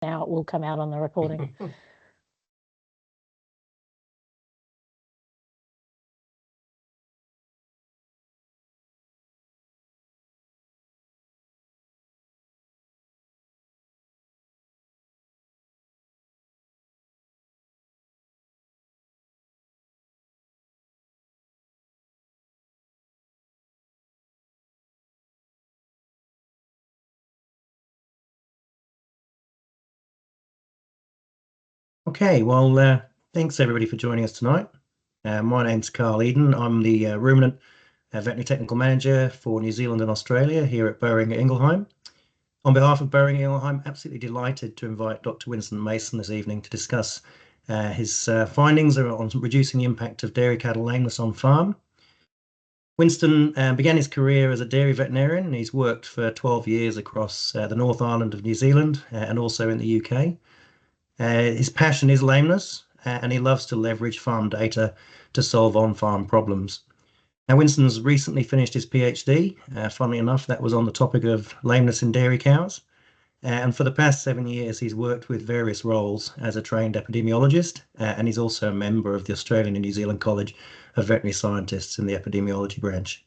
now it will come out on the recording. Okay, well, thanks everybody for joining us tonight. My name's Carl Eden. I'm the ruminant veterinary technical manager for New Zealand and Australia here at Boehringer Ingelheim. On behalf of Boehringer Ingelheim, I'm absolutely delighted to invite Dr. Winston Mason this evening to discuss his findings on reducing the impact of dairy cattle lameness on farm. Winston began his career as a dairy veterinarian, and he's worked for 12 years across the North Island of New Zealand and also in the UK. His passion is lameness, and he loves to leverage farm data to solve on-farm problems. Now, Winston's recently finished his PhD. Funnily enough, that was on the topic of lameness in dairy cows. And for the past 7 years, he's worked with various roles as a trained epidemiologist, and he's also a member of the Australian and New Zealand College of Veterinary Scientists in the epidemiology branch.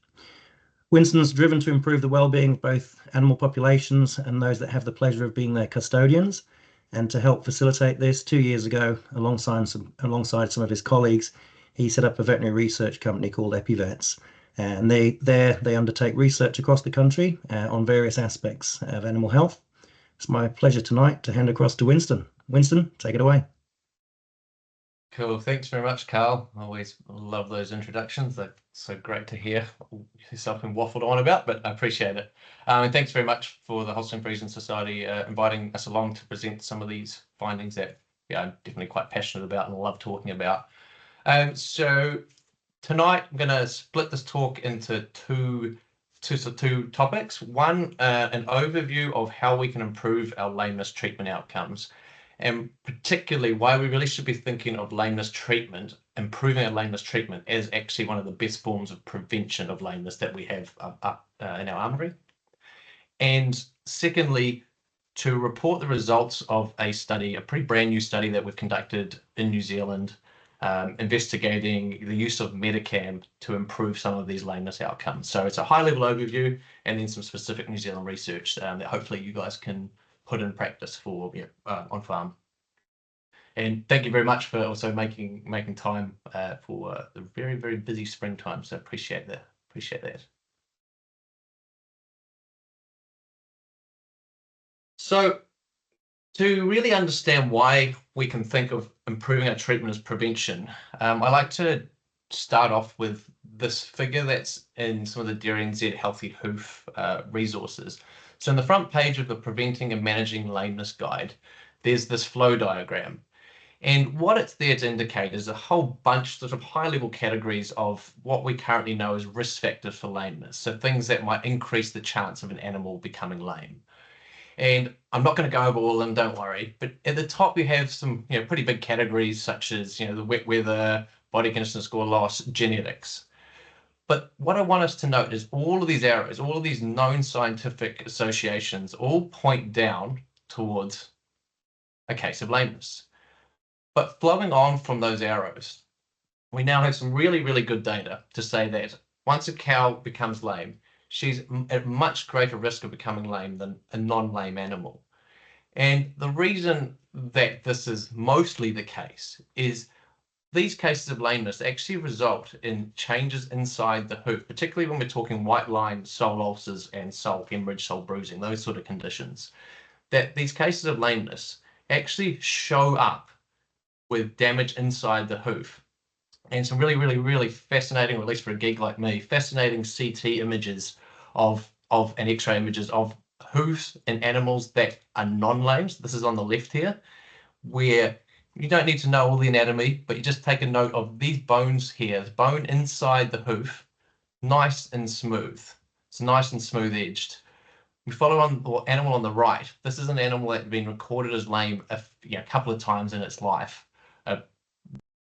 Winston's driven to improve the well-being of both animal populations and those that have the pleasure of being their custodians. And to help facilitate this, 2 years ago, alongside some of his colleagues, he set up a veterinary research company called EpiVets. And they undertake research across the country on various aspects of animal health. It's my pleasure tonight to hand across to Winston. Winston, take it away. Cool. Thanks very much, Carl. I always love those introductions. They're so great to hear something waffled on about, but I appreciate it. And thanks very much for the Holstein Friesian Society inviting us along to present some of these findings that I'm definitely quite passionate about and love talking about. So tonight I'm going to split this talk into two topics. One, an overview of how we can improve our lameness treatment outcomes, and particularly why we really should be thinking of lameness treatment, improving our lameness treatment, as actually one of the best forms of prevention of lameness that we have up in our armoury. And secondly, to report the results of a study, a pretty brand new study that we've conducted in New Zealand, investigating the use of Medicam to improve some of these lameness outcomes. So it's a high-level overview and then some specific New Zealand research that hopefully you guys can put in practice for on farm. And thank you very much for also making time for the very, very busy springtime. So appreciate that. So to really understand why we can think of improving our treatment as prevention, I like to start off with this figure that's in some of the Dairy NZ Healthy Hoof resources. So in the front page of the Preventing and Managing Lameness Guide, there's this flow diagram. And what it's there to indicate is a whole bunch sort of high-level categories of what we currently know as risk factors for lameness. So things that might increase the chance of an animal becoming lame. And I'm not going to go over all of them, don't worry. But at the top, you have some pretty big categories such as the wet weather, body condition score loss, genetics. But what I want us to note is all of these arrows, all of these known scientific associations all point down towards a case of lameness. But flowing on from those arrows, we now have some really, really good data to say that once a cow becomes lame, she's at much greater risk of becoming lame than a non-lame animal. And the reason that this is mostly the case is these cases of lameness actually result in changes inside the hoof, particularly when we're talking white line, sole ulcers, and sole hemorrhage, sole bruising, those sort of conditions, that these cases of lameness actually show up with damage inside the hoof. And some really, really, really fascinating, or at least for a geek like me, fascinating CT images and X-ray images of hoofs in animals that are non-lames. This is on the left here, where you don't need to know all the anatomy, but you just take a note of these bones here, the bone inside the hoof, nice and smooth. It's nice and smooth edged. We follow on the animal on the right. This is an animal that had been recorded as lame a couple of times in its life.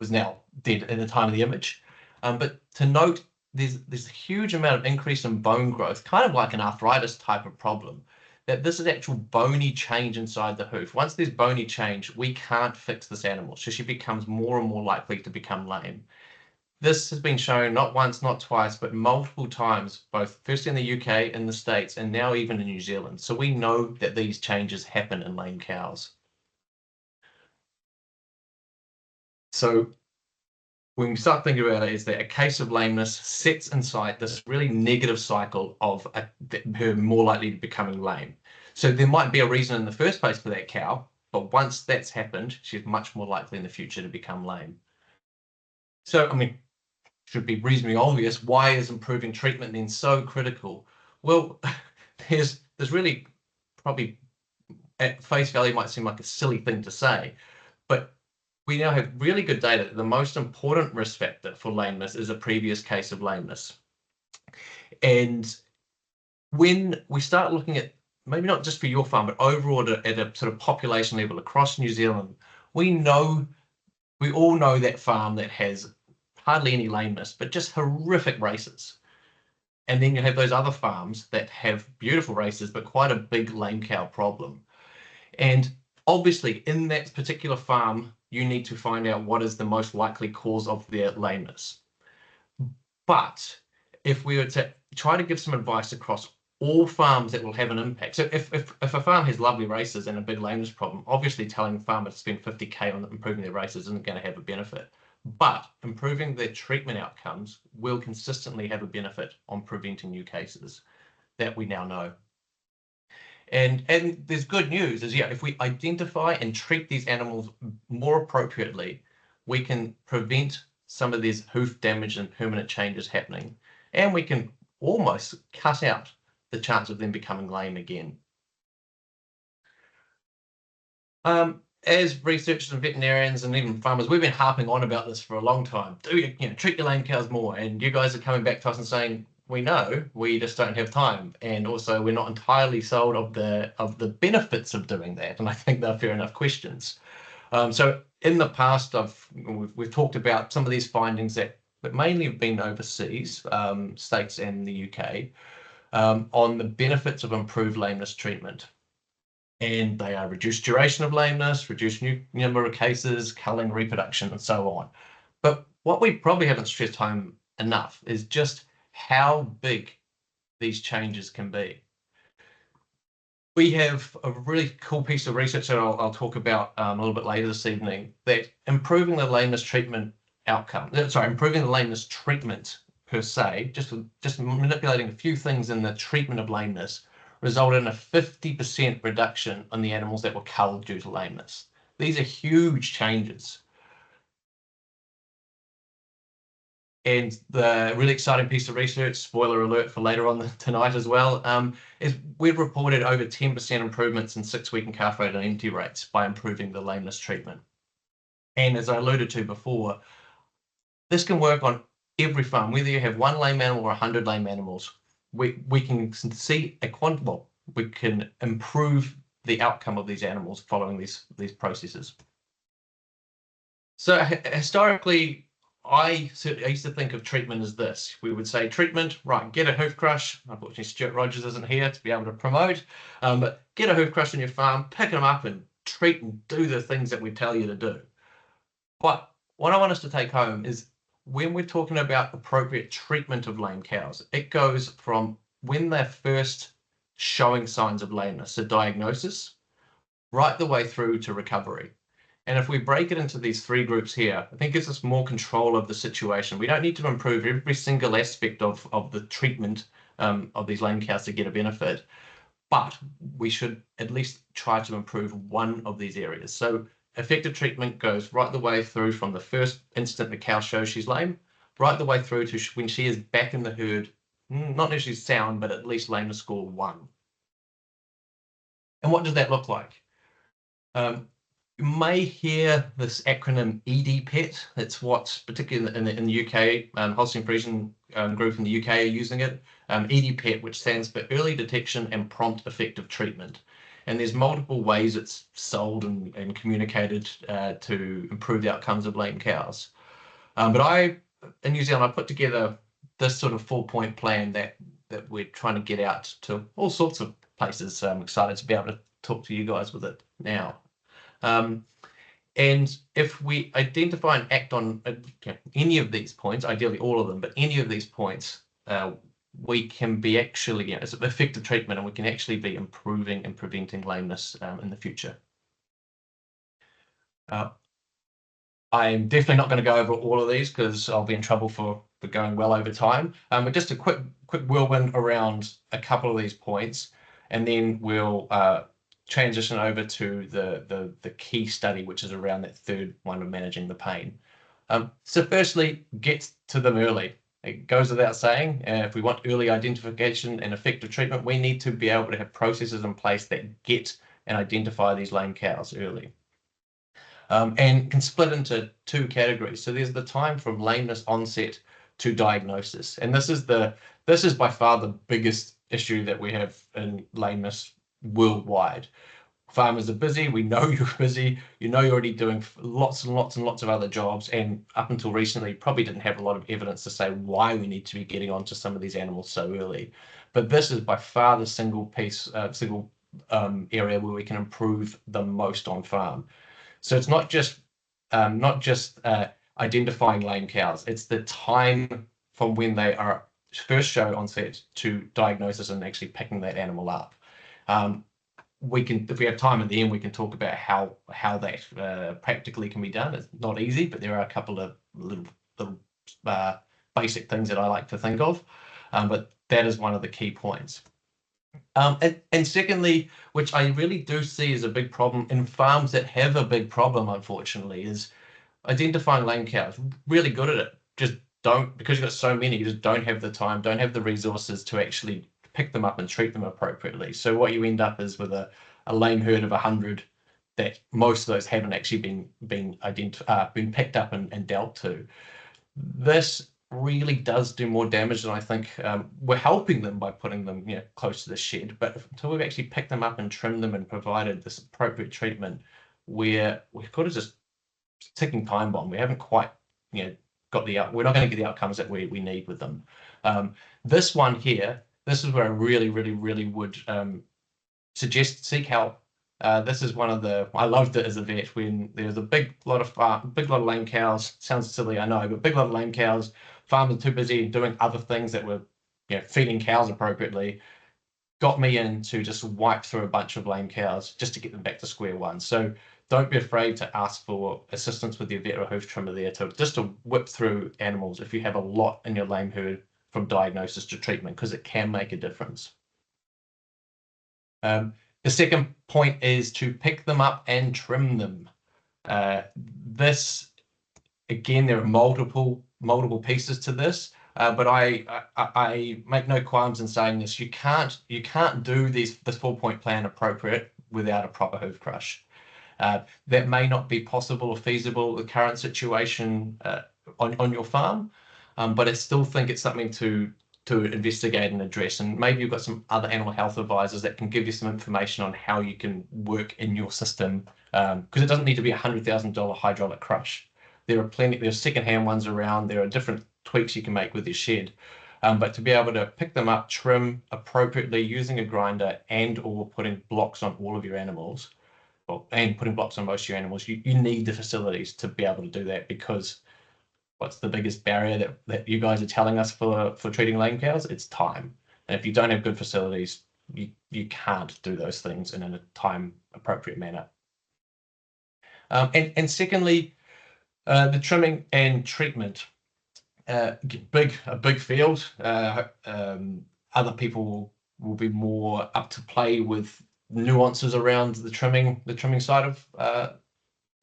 Was now dead at the time of the image. But to note, there's a huge amount of increase in bone growth, kind of like an arthritis type of problem, that this is actual bony change inside the hoof. Once there's bony change, we can't fix this animal. So she becomes more and more likely to become lame. This has been shown not once, not twice, but multiple times, both first in the UK, in the States, and now even in New Zealand. So we know that these changes happen in lame cows. So when we start thinking about it, is that a case of lameness sets inside this really negative cycle of her more likely to becoming lame. So there might be a reason in the first place for that cow, but once that's happened, she's much more likely in the future to become lame. So, I mean, should be reasonably obvious, why is improving treatment then so critical? Well, there's really probably at face value might seem like a silly thing to say, but we now have really good data that the most important risk factor for lameness is a previous case of lameness. And when we start looking at, maybe not just for your farm, but overall at a sort of population level across New Zealand, we all know that farm that has hardly any lameness, but just horrific races. And then you have those other farms that have beautiful races, but quite a big lame cow problem. And obviously in that particular farm, you need to find out what is the most likely cause of their lameness. But if we were to try to give some advice across all farms that will have an impact. So if a farm has lovely races and a big lameness problem, obviously telling the farmer to spend 50K on improving their races isn't going to have a benefit. But improving their treatment outcomes will consistently have a benefit on preventing new cases that we now know. And there's good news is, yeah, if we identify and treat these animals more appropriately, we can prevent some of these hoof damage and permanent changes happening, and we can almost cut out the chance of them becoming lame again. As researchers and veterinarians and even farmers, we've been harping on about this for a long time. Treat your lame cows more, and you guys are coming back to us and saying, we know, we just don't have time, and also we're not entirely sold of the benefits of doing that, and I think they're fair enough questions. So in the past, we've talked about some of these findings that mainly have been overseas, States and the UK, on the benefits of improved lameness treatment. And they are reduced duration of lameness, reduced number of cases, culling, reproduction, and so on. But what we probably haven't stressed home enough is just how big these changes can be. We have a really cool piece of research that I'll talk about a little bit later this evening, that improving the lameness treatment improving the lameness treatment per se, just manipulating a few things in the treatment of lameness, resulted in a 50% reduction on the animals that were culled due to lameness. These are huge changes. And the really exciting piece of research, spoiler alert for later on tonight as well, is we've reported over 10% improvements in 6-week and calf rate and empty rates by improving the lameness treatment. And as I alluded to before, this can work on every farm, whether you have 1 lame animal or 100 lame animals. We can see we can improve the outcome of these animals following these processes. So historically, I used to think of treatment as this. We would say treatment, right, get a hoof crush. Unfortunately, Stuart Rogers isn't here to be able to promote, but get a hoof crush on your farm, pick them up and treat and do the things that we tell you to do. But what I want us to take home is when we're talking about appropriate treatment of lame cows, it goes from when they're first showing signs of lameness, so diagnosis, right the way through to recovery. And if we break it into these 3 groups here, I think it gives us more control of the situation. We don't need to improve every single aspect of the treatment of these lame cows to get a benefit, but we should at least try to improve one of these areas. So effective treatment goes right the way through from the first instant the cow shows she's lame, right the way through to when she is back in the herd, not necessarily sound, but at least lameness score 1. And what does that look like? You may hear this acronym EDPET. That's what, particularly in the UK, Holstein Friesian group in the UK are using it. EDPET, which stands for Early Detection and Prompt Effective Treatment. And there's multiple ways it's sold and communicated to improve the outcomes of lame cows. But in New Zealand, I put together this sort of 4-point plan that we're trying to get out to all sorts of places. So I'm excited to be able to talk to you guys with it now. And if we identify and act on any of these points, ideally all of them, but any of these points, we can be actually, it's an effective treatment, and we can actually be improving and preventing lameness in the future. I'm definitely not going to go over all of these because I'll be in trouble for going well over time. But just a quick whirlwind around a couple of these points, and then we'll transition over to the key study, which is around that third one of managing the pain. So firstly, get to them early. It goes without saying, if we want early identification and effective treatment, we need to be able to have processes in place that get and identify these lame cows early. And can split into two categories. So there's the time from lameness onset to diagnosis, and this is by far the biggest issue that we have in lameness worldwide. Farmers are busy. We know you're busy. You know you're already doing lots and lots and lots of other jobs, and up until recently probably didn't have a lot of evidence to say why we need to be getting onto some of these animals so early. But this is by far the single area where we can improve the most on farm. So it's not just identifying lame cows. It's the time from when they are first show onset to diagnosis and actually picking that animal up. We can, if we have time at the end, we can talk about how that practically can be done. It's not easy, but there are a couple of little basic things that I like to think of. But that is one of the key points. And secondly, which I really do see as a big problem in farms that have a big problem, unfortunately, is identifying lame cows. Really good at it. Just don't, because you've got so many, you just don't have the time, don't have the resources to actually pick them up and treat them appropriately. So what you end up is with a lame herd of 100 that most of those haven't actually been picked up and dealt to. This really does do more damage than I think. We're helping them by putting them close to the shed, but until we've actually picked them up and trimmed them and provided this appropriate treatment, we've got to just ticking time bomb. We haven't quite got we're not going to get the outcomes that we need with them. This one here, this is where I really would suggest seek help. This is one of I loved it as a vet when there was a big lot of lame cows. Sounds silly, I know, but big lot of lame cows. Farmers too busy doing other things that were, feeding cows appropriately. Got me in to just wipe through a bunch of lame cows just to get them back to square one. So don't be afraid to ask for assistance with your vet or hoof trimmer there to whip through animals if you have a lot in your lame herd from diagnosis to treatment, because it can make a difference. The second point is to pick them up and trim them. This, again, there are multiple pieces to this, but I make no qualms in saying this. You can't do this 4-point plan appropriate without a proper hoof crush. That may not be possible or feasible in the current situation on your farm, but I still think it's something to investigate and address. And maybe you've got some other animal health advisors that can give you some information on how you can work in your system, because it doesn't need to be a $100,000 hydraulic crush. There's secondhand ones around. There are different tweaks you can make with your shed, but to be able to pick them up, trim appropriately using a grinder and/or putting blocks on all of your animals, and putting blocks on most of your animals, you need the facilities to be able to do that, because what's the biggest barrier that you guys are telling us for treating lame cows? It's time. And if you don't have good facilities, you can't do those things in a time appropriate manner. And secondly, the trimming and treatment. A big field. Other people will be more up to play with nuances around the trimming side of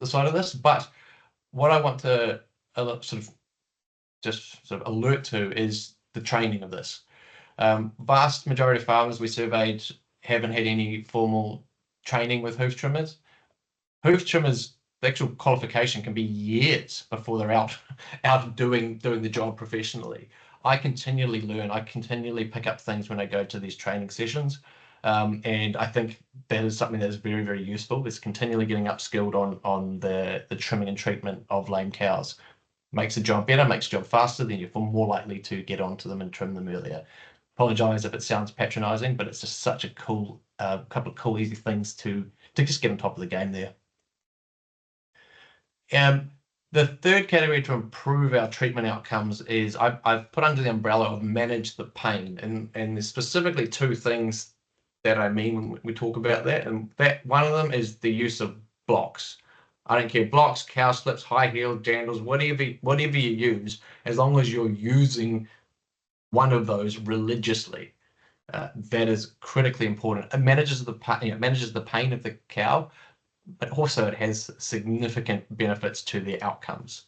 this. But what I want to sort of alert to is the training of this. Vast majority of farmers we surveyed haven't had any formal training with hoof trimmers. Hoof trimmers, the actual qualification can be years before they're out doing the job professionally. I continually learn. I continually pick up things when I go to these training sessions, and I think that is something that is very, very useful. Is continually getting upskilled on the trimming and treatment of lame cows. Makes the job better, makes the job faster, then you're more likely to get onto them and trim them earlier. apologize if it sounds patronizing, but it's just such a cool couple of cool, easy things to just get on top of the game there. The third category to improve our treatment outcomes is I've put under the umbrella of manage the pain, and there's specifically two things that I mean when we talk about that, and that one of them is the use of blocks. I don't care, blocks, cow slips, high heels, jandals, whatever you use, as long as you're using one of those religiously. That is critically important. It manages the pain of the cow, but also it has significant benefits to their outcomes.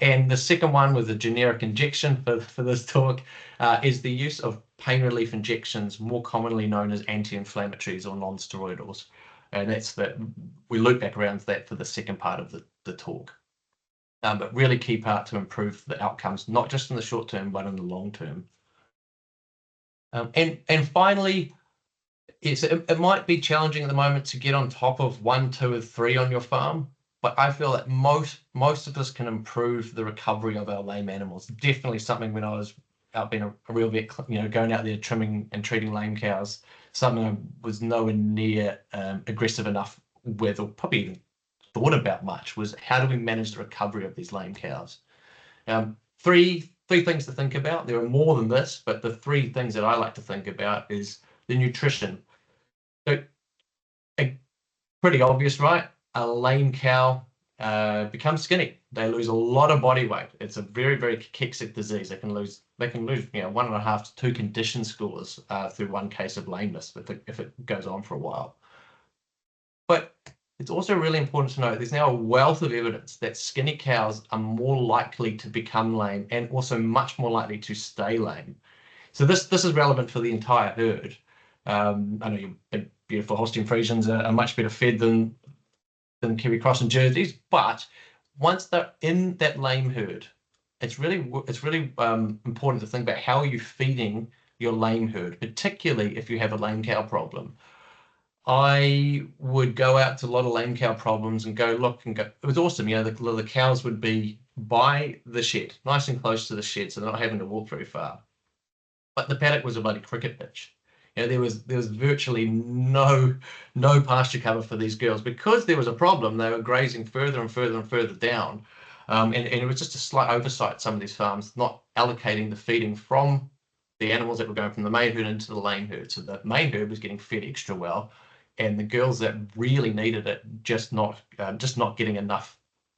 And the second one with the generic injection for this talk is the use of pain relief injections, more commonly known as anti-inflammatories or non-steroidals. And that's that we loop back around to that for the second part of the talk. But really key part to improve the outcomes, not just in the short term, but in the long term. And finally, yes, it might be challenging at the moment to get on top of 1, 2, or 3 on your farm, but I feel that most of us can improve the recovery of our lame animals. Definitely something when I was out being a real vet, going out there trimming and treating lame cows, something I was nowhere near aggressive enough with, or probably even thought about much, was how do we manage the recovery of these lame cows? Three things to think about. There are more than this, but the 3 things that I like to think about is the nutrition. So, pretty obvious, right? A lame cow becomes skinny. They lose a lot of body weight. It's a very, very cachectic disease. They can lose 1.5 to 2 condition scores through one case of lameness if it goes on for a while. But it's also really important to note there's now a wealth of evidence that skinny cows are more likely to become lame and also much more likely to stay lame. So this is relevant for the entire herd. I know your big, beautiful Holstein Friesians are much better fed than Kiwi Cross and Jerseys, but once they're in that lame herd, it's really important to think about how are you feeding your lame herd, particularly if you have a lame cow problem. I would go out to a lot of lame cow problems and go look and go. It was awesome, the cows would be by the shed, nice and close to the shed, so they're not having to walk very far. But the paddock was a bloody cricket pitch. There was virtually no pasture cover for these girls because there was a problem. They were grazing further and further and further down, and it was just a slight oversight. Some of these farms not allocating the feeding from the animals that were going from the main herd into the lame herd. So the main herd was getting fed extra well, and the girls that really needed it just not getting enough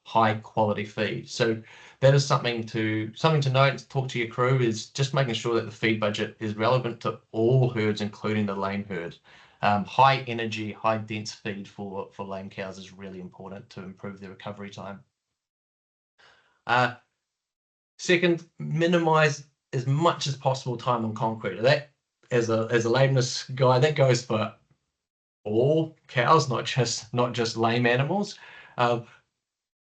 high quality feed. So that is something to note, to talk to your crew, is just making sure that the feed budget is relevant to all herds, including the lame herd. High energy, high dense feed for lame cows is really important to improve their recovery time. Second, minimize as much as possible time on concrete. That, as a lameness guy, that goes for all cows, not just lame animals.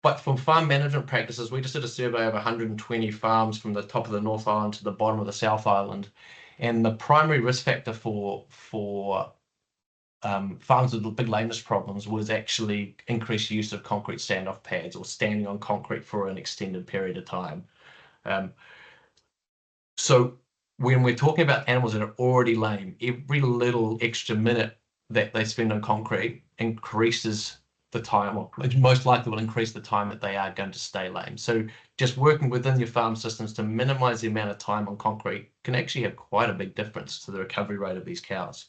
But from farm management practices, we just did a survey of 120 farms from the top of the North Island to the bottom of the South Island, and the primary risk factor for farms with big lameness problems was actually increased use of concrete standoff pads or standing on concrete for an extended period of time. So when we're talking about animals that are already lame, every little extra minute that they spend on concrete increases the time, or most likely will increase the time that they are going to stay lame. So just working within your farm systems to minimize the amount of time on concrete can actually have quite a big difference to the recovery rate of these cows.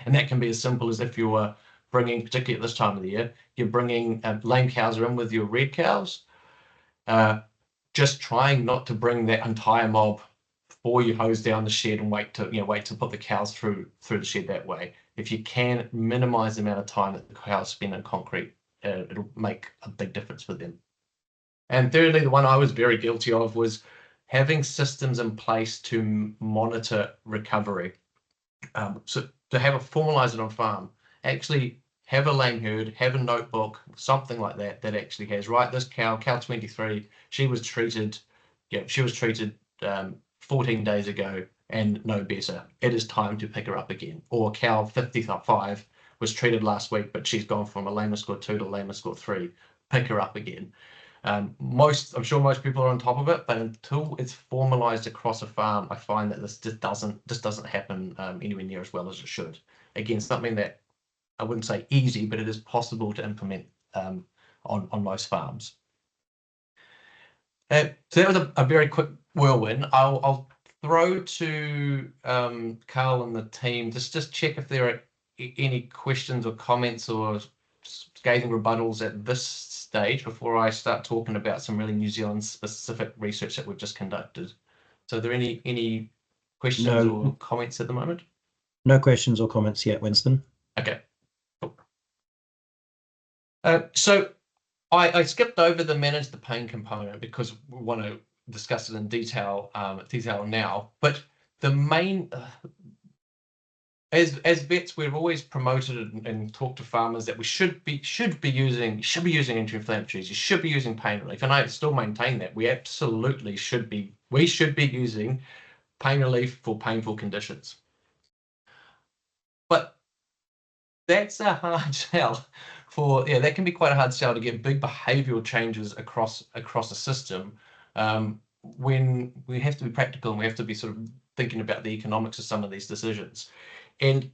And that can be as simple as if you're bringing, particularly at this time of the year, you're bringing lame cows in with your red cows, just trying not to bring that entire mob before you hose down the shed and wait to put the cows through the shed that way. If you can minimize the amount of time that the cows spend on concrete, it'll make a big difference for them. And thirdly, the one I was very guilty of was having systems in place to monitor recovery. So to have it, formalize it on farm, actually have a lame herd, have a notebook, something like that actually has, right, this cow 23, she was treated 14 days ago and no better. It is time to pick her up again. Or cow 55 was treated last week, but she's gone from a lameness score 2 to lameness score 3. Pick her up again. I'm sure most people are on top of it, but until it's formalized across a farm, I find that this just doesn't happen anywhere near as well as it should. Again, something that I wouldn't say easy, but it is possible to implement on most farms. So that was a very quick whirlwind. I'll throw to Carl and the team just check if there are any questions or comments or scathing rebuttals at this stage before I start talking about some really New Zealand specific research that we've just conducted. So are there any questions or comments at the moment? No questions or comments yet, Winston. Okay, cool. So I skipped over the manage the pain component because we want to discuss it in detail now. But the main as vets, we've always promoted and talked to farmers that we should be using anti-inflammatories. You should be using pain relief, and I still maintain that we absolutely should be. We should be using pain relief for painful conditions. But that's a hard sell that can be quite a hard sell to get big behavioral changes across a system when we have to be practical and we have to be sort of thinking about the economics of some of these decisions. And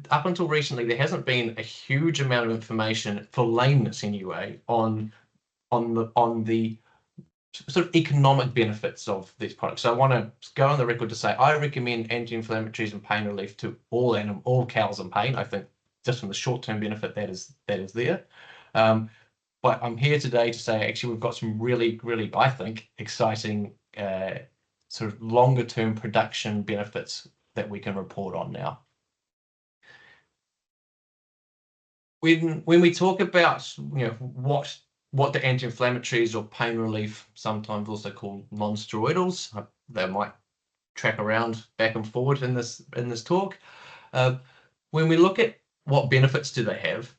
up until recently, there hasn't been a huge amount of information for lameness anyway on the sort of economic benefits of these products. So I want to go on the record to say I recommend anti-inflammatories and pain relief to all cows in pain. I think just from the short-term benefit that is there. But I'm here today to say actually we've got some really, I think, exciting sort of longer-term production benefits that we can report on now. When we talk about what the anti-inflammatories or pain relief, sometimes also called non-steroidals, they might track around back and forward in this talk. When we look at what benefits do they have,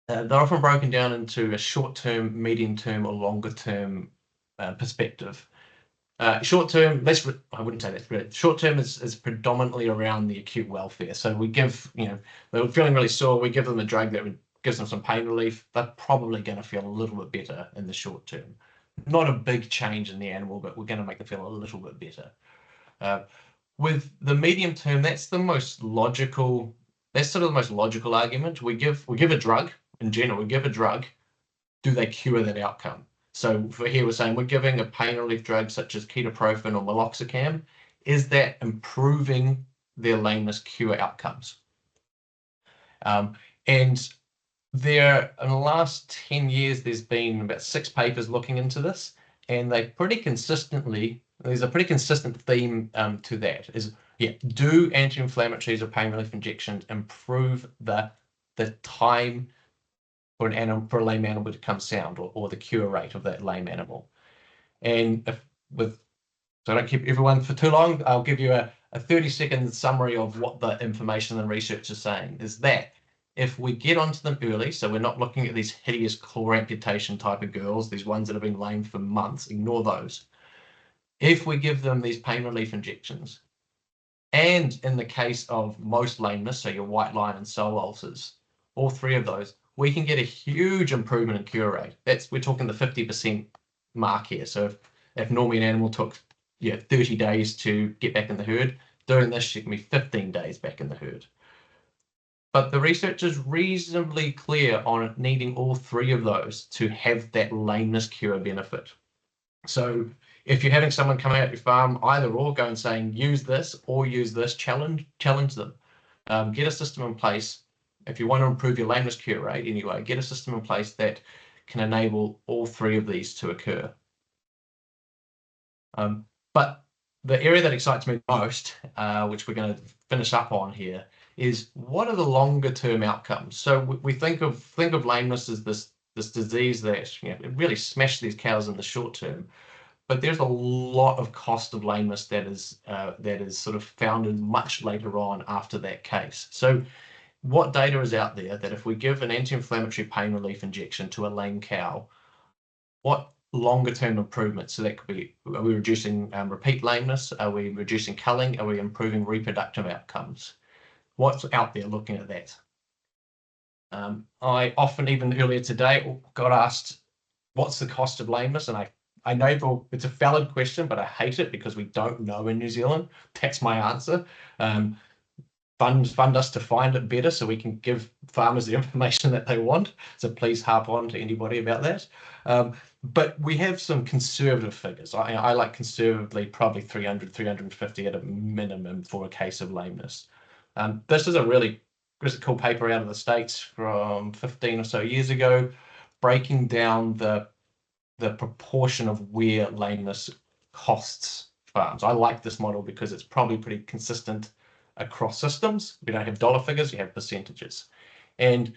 they're often broken down into a short-term, medium-term, or longer-term perspective. Short-term, I wouldn't say that's good. Short-term is predominantly around the acute welfare. So we give, they're feeling really sore, we give them a drug that gives them some pain relief. They're probably going to feel a little bit better in the short term. Not a big change in the animal, but we're going to make them feel a little bit better. With the medium term, that's the most logical. That's sort of the most logical argument. We give a drug in general. We give a drug. Do they cure that outcome? So for here, we're saying we're giving a pain relief drug such as ketoprofen or meloxicam. Is that improving their lameness cure outcomes? And there, in the last 10 years, there's been about 6 papers looking into this, and there's a pretty consistent theme to that. Do anti-inflammatories or pain relief injections improve the time for a lame animal to become sound, or the cure rate of that lame animal? And so I don't keep everyone for too long, I'll give you a 30-second summary of what the information and research is saying, is that if we get onto them early, so we're not looking at these hideous claw amputation type of girls, these ones that have been lame for months, ignore those. If we give them these pain relief injections, and in the case of most lameness, so your white line and sole ulcers, all 3 of those, we can get a huge improvement in cure rate. We're talking the 50% mark here. So if normally an animal took 30 days to get back in the herd, doing this, you can be 15 days back in the herd. But the research is reasonably clear on needing all 3 of those to have that lameness cure benefit. So if you're having someone come out your farm, either or, go and saying, use this or use this, challenge them. Get a system in place. If you want to improve your lameness cure rate anyway, get a system in place that can enable all 3 of these to occur. But the area that excites me most, which we're going to finish up on here, is what are the longer term outcomes? So we think of lameness as this disease that it really smashed these cows in the short term, but there's a lot of cost of lameness that is sort of founded much later on after that case. So what data is out there that if we give an anti-inflammatory pain relief injection to a lame cow, what longer term improvements? So that could be, are we reducing repeat lameness? Are we reducing culling? Are we improving reproductive outcomes? What's out there looking at that? I often, even earlier today, got asked, what's the cost of lameness? And I know it's a valid question, but I hate it because we don't know in New Zealand. That's my answer. Fund us to find it better so we can give farmers the information that they want. So please harp on to anybody about that. But we have some conservative figures. I like conservatively probably 300, 350 at a minimum for a case of lameness. This is a really cool paper out of the States from 15 or so years ago, breaking down the proportion of where lameness costs farms. I like this model because it's probably pretty consistent across systems. We don't have dollar figures, we have percentages. And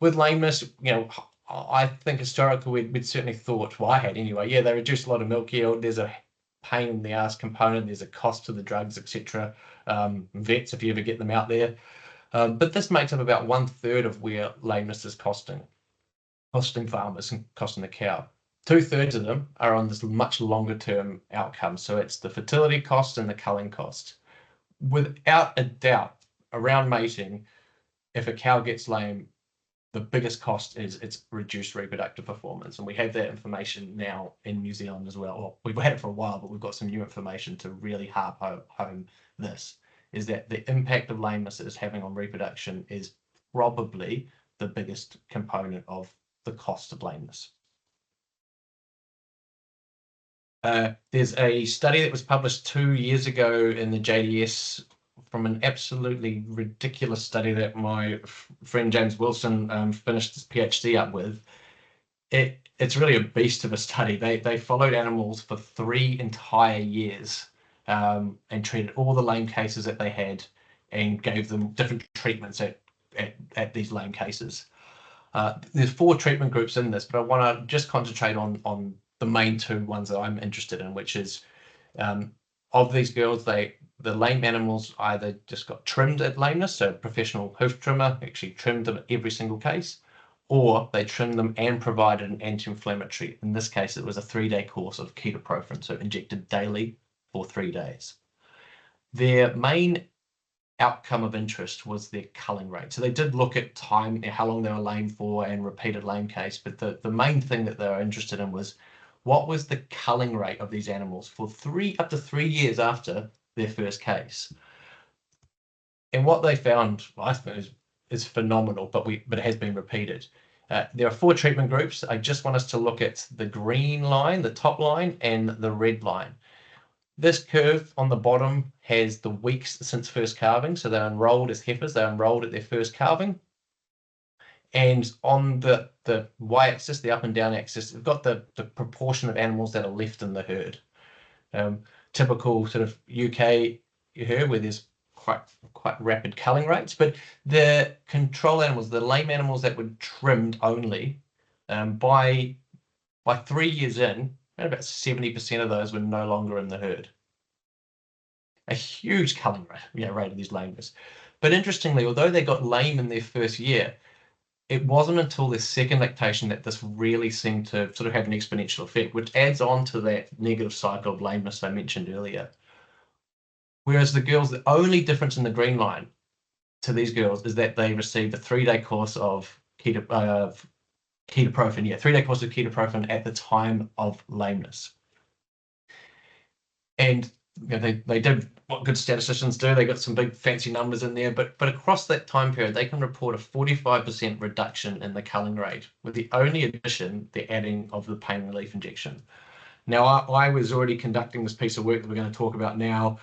with lameness, you know, I think historically we'd certainly thought, well, I had anyway, yeah, they reduce a lot of milk yield, there's a pain in the ass component, there's a cost to the drugs, etc. Vets, if you ever get them out there. But this makes up about 1/3 of where lameness is costing farmers and costing the cow. 2/3 of them are on this much longer term outcome. So it's the fertility cost and the culling cost. Without a doubt, around mating, if a cow gets lame, the biggest cost is its reduced reproductive performance. And we have that information now in New Zealand as well. Well, we've had it for a while, but we've got some new information to really harp home this, is that the impact of lameness is having on reproduction is probably the biggest component of the cost of lameness. There's a study that was published 2 years ago in the JDS from an absolutely ridiculous study that my friend James Wilson finished his PhD up with. It's really a beast of a study. They followed animals for 3 entire years and treated all the lame cases that they had and gave them different treatments at these lame cases. There's 4 treatment groups in this, but I want to just concentrate on the main 2 ones that I'm interested in, which is of these girls, the lame animals either just got trimmed at lameness, so a professional hoof trimmer actually trimmed them at every single case, or they trimmed them and provided an anti-inflammatory. In this case, it was a 3-day course of ketoprofen, so injected daily for 3 days. Their main outcome of interest was their culling rate. So they did look at time, how long they were lame for, and repeated lame case, but the main thing that they were interested in was what was the culling rate of these animals for up to 3 years after their first case. And what they found, well, I suppose, is phenomenal, but it has been repeated. There are 4 treatment groups. I just want us to look at the green line, the top line, and the red line. This curve on the bottom has the weeks since first calving. So they're enrolled as heifers, they're enrolled at their first calving. And on the y-axis, the up and down axis, we've got the proportion of animals that are left in the herd. Typical sort of UK herd where there's quite rapid culling rates, but the control animals, the lame animals that were trimmed only, by 3 years in, about 70% of those were no longer in the herd. A huge culling rate of these lameness. But interestingly, although they got lame in their first year, it wasn't until their second lactation that this really seemed to sort of have an exponential effect, which adds on to that negative cycle of lameness I mentioned earlier. Whereas the girls, the only difference in the green line to these girls is that they received a 3-day course of ketoprofen, 3-day course of ketoprofen at the time of lameness. And you know, they did what good statisticians do. They got some big fancy numbers in there, but across that time period, they can report a 45% reduction in the culling rate, with the only addition, the adding of the pain relief injection. Now, I was already conducting this piece of work that we're going to talk about now,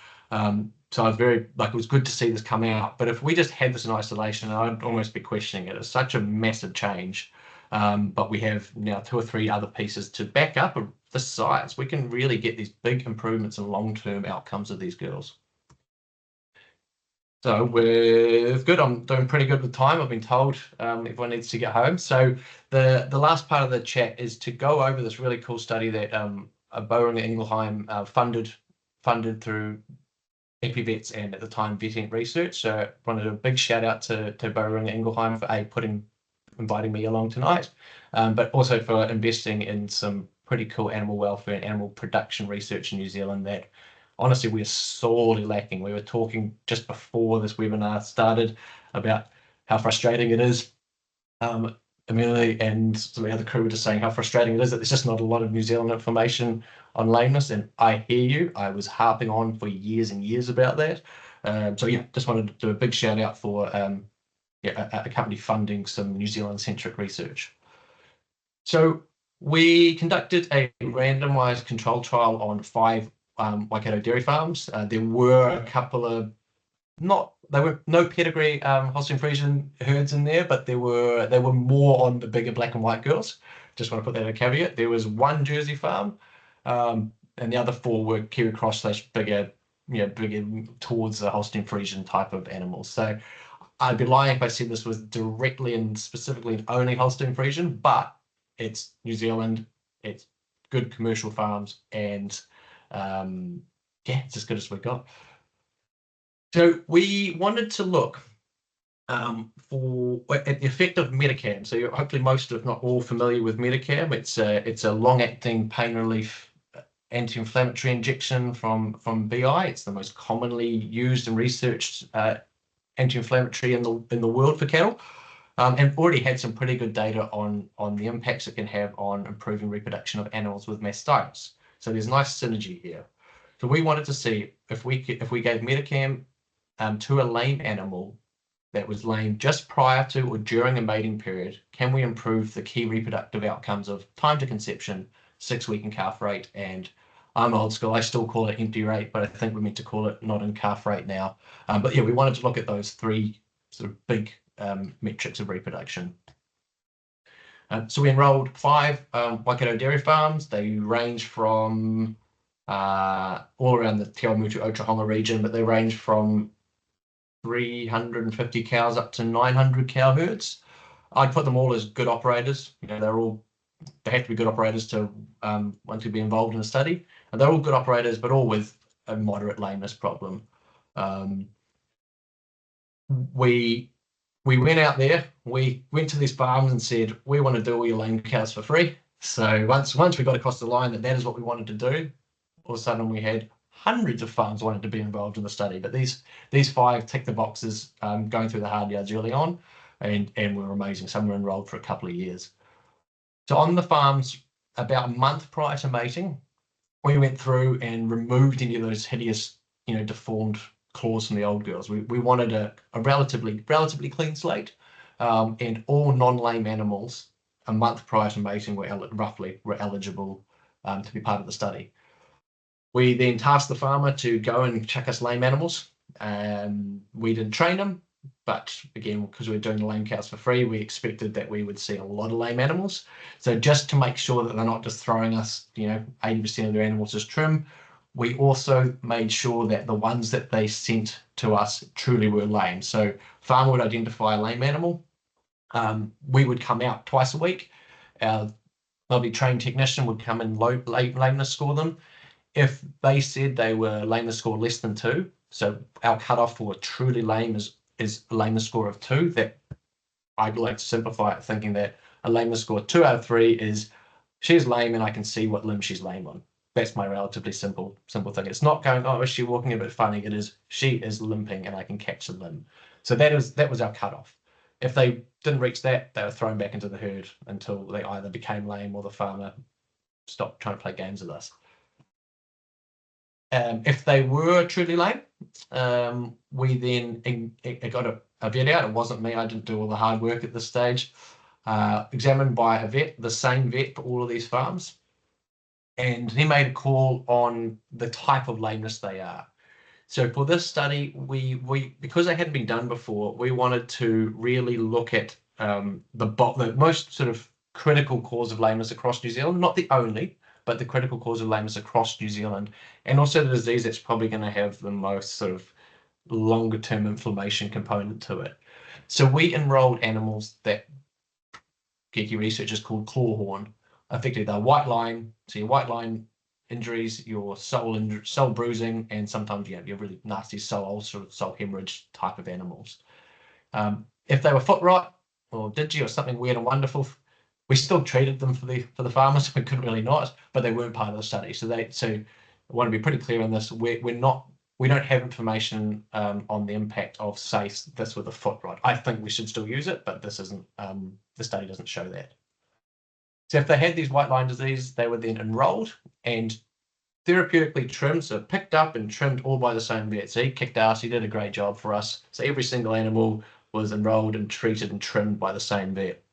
so I was it was good to see this come out. But if we just had this in isolation, I'd almost be questioning it. It's such a massive change. But we have now 2 or 3 other pieces to back up the size. We can really get these big improvements in long-term outcomes of these girls. So we're good. I'm doing pretty good with time. I've been told everyone needs to get home. So the last part of the chat is to go over this really cool study that Boehringer Ingelheim funded through EpiVets and at the time Vet Research. So I wanted a big shout out to Boehringer Ingelheim for inviting me along tonight, but also for investing in some pretty cool animal welfare and animal production research in New Zealand that honestly we're sorely lacking. We were talking just before this webinar started about how frustrating it is Emily and some of the other crew were just saying how frustrating it is that there's just not a lot of New Zealand information on lameness, and I hear you. I was harping on for years and years about that. So yeah, just wanted to do a big shout out for a company funding some New Zealand-centric research. So we conducted a randomized control trial on 5 Waikato dairy farms. There were a couple of there were no pedigree Holstein Friesian herds in there, but they were more on the bigger black and white girls. Just want to put that in a caveat. There was 1 Jersey farm, and the other 4 were Kiwi Cross / bigger towards the Holstein Friesian type of animals. So I'd be lying if I said this was directly and specifically and only Holstein Friesian, but it's New Zealand, it's good commercial farms, and yeah, it's as good as we got. So we wanted to look at the effect of Metacam. So you're hopefully most, if not all, familiar with Metacam. It's a long-acting pain relief anti-inflammatory injection from BI. It's the most commonly used and researched anti-inflammatory in the world for cattle, and already had some pretty good data on the impacts it can have on improving reproduction of animals with mastitis. So there's nice synergy here. So we wanted to see if we gave Metacam to a lame animal that was lame just prior to or during a mating period, can we improve the key reproductive outcomes of time to conception, 6-week in calf rate, and I'm old school, I still call it empty rate, but I think we're meant to call it not in calf rate now. But yeah, we wanted to look at those 3 sort of big metrics of reproduction. So we enrolled 5 Waikato dairy farms. They range from all around the Te Awamutu Otrahonga region, but they range from 350 cows up to 900 cow herds. I'd put them all as good operators. You know, they have to be good operators to want to be involved in a study. And they're all good operators, but all with a moderate lameness problem. We went out there, we went to these farms and said, we want to do all your lame cows for free. So once we got across the line that is what we wanted to do, all of a sudden we had hundreds of farms wanted to be involved in the study. But these 5 ticked the boxes going through the hard yards early on, and were amazing. Some were enrolled for a couple of years. So on the farms, about a month prior to mating, we went through and removed any of those hideous, deformed claws from the old girls. We wanted a relatively clean slate, and all non-lame animals a month prior to mating were eligible to be part of the study. We then tasked the farmer to go and check us lame animals. We didn't train them, but again, because we were doing the lame cows for free, we expected that we would see a lot of lame animals. So just to make sure that they're not just throwing us, 80% of their animals as trim, we also made sure that the ones that they sent to us truly were lame. So farmer would identify a lame animal. We would come out twice a week. Our lovely trained technician would come and lameness score them. If they said they were lameness score less than 2, so our cutoff for truly lame is a lameness score of 2, that I'd like to simplify it, thinking that a lameness score 2 out of 3 is she's lame and I can see what limb she's lame on. That's my relatively simple thing. It's not going, oh, is she walking a bit funny? It is, she is limping and I can catch the limb. So that was our cutoff. If they didn't reach that, they were thrown back into the herd until they either became lame or the farmer stopped trying to play games with us. If they were truly lame, we then got a vet out. It wasn't me. I didn't do all the hard work at this stage. Examined by a vet, the same vet for all of these farms. And he made a call on the type of lameness they are. So for this study, we because they hadn't been done before, we wanted to really look at the most sort of critical cause of lameness across New Zealand, not the only, but the critical cause of lameness across New Zealand, and also the disease that's probably going to have the most sort of longer term inflammation component to it. So we enrolled animals that geeky researchers called clawhorn. Effectively, they're white line. So your white line injuries, your sole bruising, and sometimes you have your really nasty sole ulcer, sole hemorrhage type of animals. If they were foot rot or digi or something weird and wonderful, we still treated them for the farmers. We couldn't really not, but they weren't part of the study. So I want to be pretty clear on this. We're not we don't have information on the impact of, say, this with a foot rod. I think we should still use it, but this isn't, the study doesn't show that. So if they had these white line disease, they were then enrolled and therapeutically trimmed, so picked up and trimmed all by the same vet. So he kicked ass, he did a great job for us. So every single animal was enrolled and treated and trimmed by the same vet.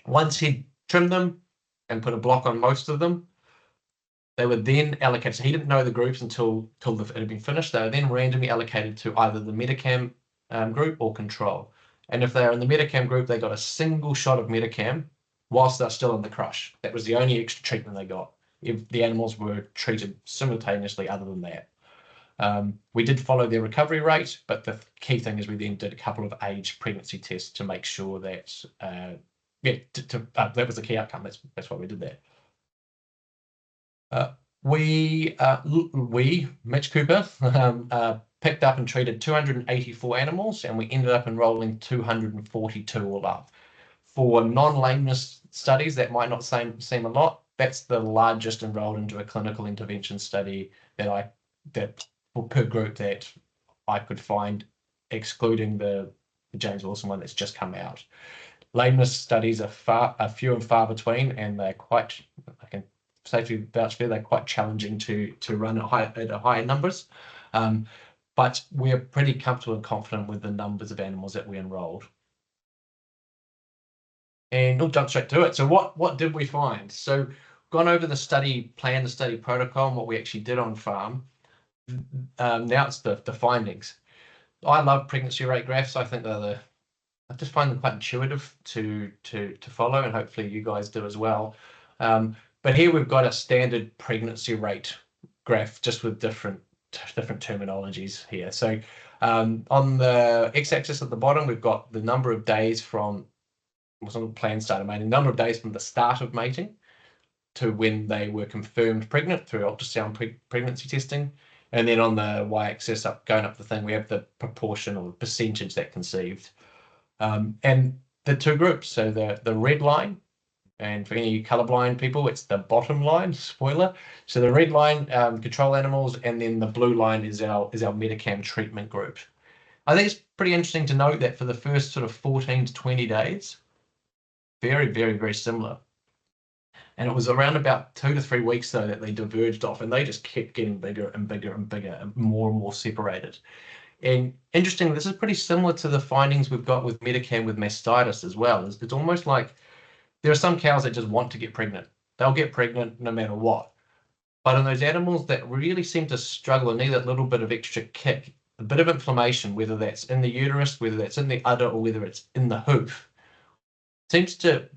Once he trimmed them and put a block on most of them, they were then allocated. So he didn't know the groups until it had been finished. They were then randomly allocated to either the Metacam group or control. And if they're in the Metacam group, they got a single shot of Metacam whilst they're still in the crush. That was the only extra treatment they got. If the animals were treated simultaneously other than that. We did follow their recovery rate, but the key thing is we then did a couple of age pregnancy tests to make sure that, that was the key outcome. That's why we did that. We, Mitch Cooper, picked up and treated 284 animals, and we ended up enrolling 242 all up. For non-lameness studies, that might not seem a lot. That's the largest enrolled into a clinical intervention study that per group that I could find, excluding the James Wilson one that's just come out. Lameness studies are few and far between, and they're quite, I can safely vouch for, they're quite challenging to run at higher numbers. But we're pretty comfortable and confident with the numbers of animals that we enrolled. And we'll jump straight to it. So what did we find? So gone over the study plan, the study protocol, and what we actually did on farm. Now it's the findings. I love pregnancy rate graphs. I think I just find them quite intuitive to follow, and hopefully you guys do as well. But here we've got a standard pregnancy rate graph, just with different terminologies here. So on the x-axis at the bottom, we've got the number of days from the planned start of mating, number of days from the start of mating to when they were confirmed pregnant through ultrasound pregnancy testing. And then on the y-axis, going up the thing, we have the proportion or percentage that conceived. And the two groups, so the red line, and for any colorblind people, it's the bottom line, spoiler. So the red line, control animals, and then the blue line is our Metacam treatment group. I think it's pretty interesting to note that for the first sort of 14 to 20 days, very, very, very similar. And it was around about 2 to 3 weeks, though, that they diverged off, and they just kept getting bigger and bigger and bigger and more separated. And interestingly, this is pretty similar to the findings we've got with Metacam with mastitis as well. It's almost like there are some cows that just want to get pregnant. They'll get pregnant no matter what. But in those animals that really seem to struggle and need that little bit of extra kick, a bit of inflammation, whether that's in the uterus, whether that's in the udder, or whether it's in the hoof, seems to,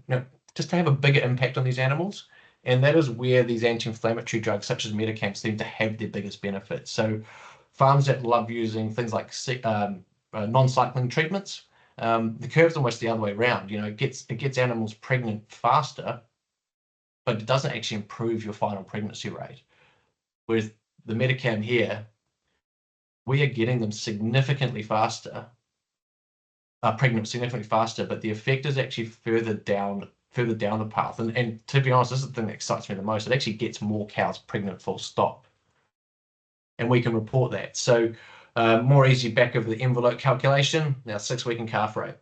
just to have a bigger impact on these animals. And that is where these anti-inflammatory drugs such as Metacam seem to have their biggest benefit. So farms that love using things like non-cycling treatments, the curve's almost the other way around. It gets animals pregnant faster, but it doesn't actually improve your final pregnancy rate. Whereas the Metacam here, we are getting them significantly faster, pregnant significantly faster, but the effect is actually further down the path. And to be honest, this is the thing that excites me the most. It actually gets more cows pregnant, full stop. And we can report that. So more easy back of the envelope calculation, now 6-week in calf rate.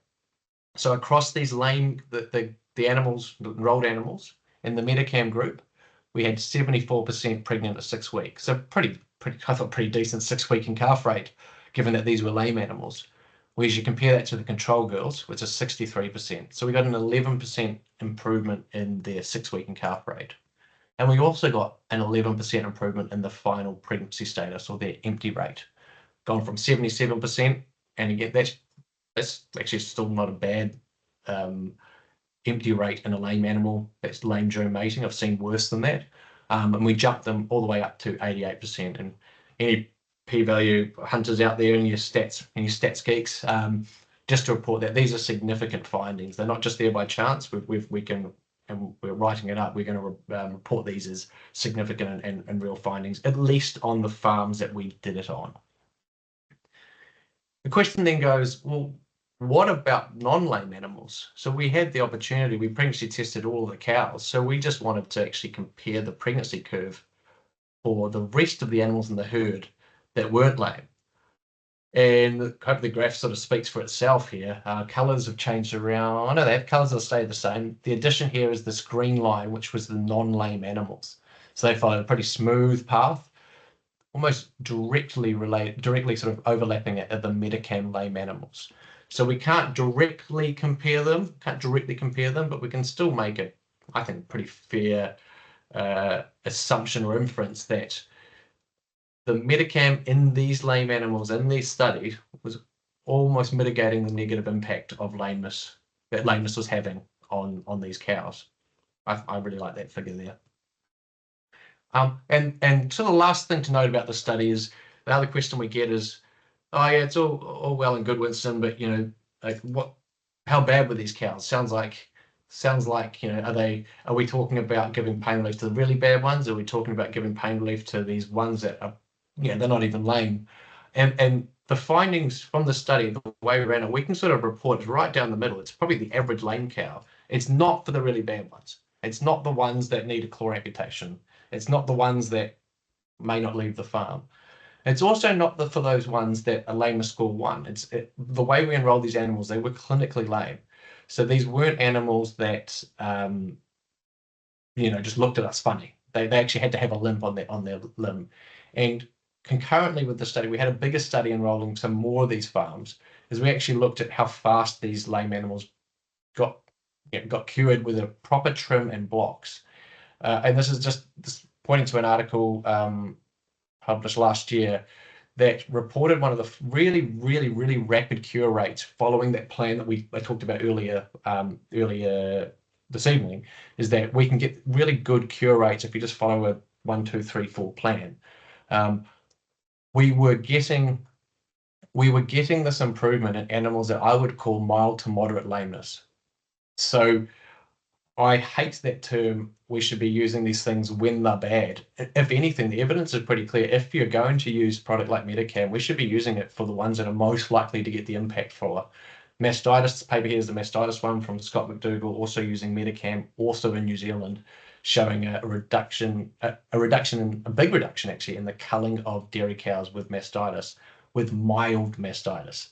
So across these the animals, the enrolled animals in the Metacam group, we had 74% pregnant at 6 weeks. So pretty, I thought pretty decent 6-week in calf rate, given that these were lame animals. Whereas you compare that to the control girls, which is 63%. So we got an 11% improvement in their 6-week in calf rate. And we also got an 11% improvement in the final pregnancy status, or their empty rate, gone from 77%. And again, that's actually still not a bad empty rate in a lame animal that's lame during mating. I've seen worse than that. And we jumped them all the way up to 88%. And any p-value hunters out there and your stats geeks, just to report that these are significant findings. They're not just there by chance. We can, and we're writing it up, we're going to report these as significant and real findings, at least on the farms that we did it on. The question then goes, well, what about non-lame animals? So we had the opportunity, we pregnancy tested all of the cows, so we just wanted to actually compare the pregnancy curve for the rest of the animals in the herd that weren't lame. And hopefully the graph sort of speaks for itself here. Colors have changed around. No, they have colors that stay the same. The addition here is this green line, which was the non-lame animals. So they followed a pretty smooth path, almost directly sort of overlapping at the Metacam lame animals. So we can't directly compare them, but we can still make it, I think, pretty fair assumption or inference that the Metacam in these lame animals in these studies was almost mitigating the negative impact of lameness that lameness was having on these cows. I really like that figure there. And so the last thing to note about the study is the other question we get is, oh yeah, it's all well and good, Winston, but you know, like how bad were these cows? Sounds like you know, are we talking about giving pain relief to the really bad ones? Or are we talking about giving pain relief to these ones that are, you know, they're not even lame? And the findings from the study, the way we ran it, we can sort of report it right down the middle. It's probably the average lame cow. It's not for the really bad ones. It's not the ones that need a claw amputation. It's not the ones that may not leave the farm. It's also not for those ones that are lameness score 1. The way we enrolled these animals, they were clinically lame. So these weren't animals that, you know, just looked at us funny. They actually had to have a limp on their limb. And concurrently with the study, we had a bigger study enrolling some more of these farms, as we actually looked at how fast these lame animals got cured with a proper trim and blocks. And this is just pointing to an article published last year that reported one of the really rapid cure rates following that plan that I talked about earlier this evening, is that we can get really good cure rates if you just follow a 1, 2, 3, 4 plan. We were getting this improvement in animals that I would call mild to moderate lameness. So I hate that term, we should be using these things when they're bad. If anything, the evidence is pretty clear. If you're going to use a product like Metacam, we should be using it for the ones that are most likely to get the impact for. Mastitis, this paper here is the mastitis one from Scott McDougall, also using Metacam, also in New Zealand, showing a big reduction actually in the culling of dairy cows with mastitis, with mild mastitis.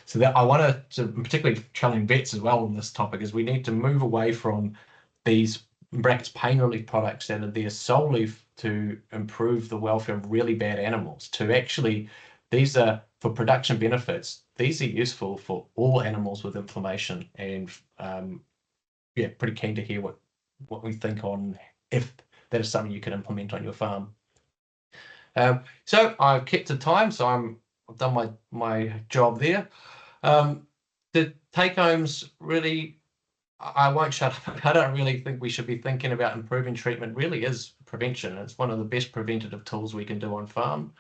So that I want to particularly challenge vets as well on this topic, is we need to move away from these brackets pain relief products that are there solely to improve the welfare of really bad animals, to actually, these are for production benefits. These are useful for all animals with inflammation. And yeah, pretty keen to hear what we think on if that is something you can implement on your farm. So I've kept to time, so I've done my job there. The take homes, really, I won't shut up. I don't really think we should be thinking about improving treatment. Really is prevention. It's one of the best preventative tools we can do on farm.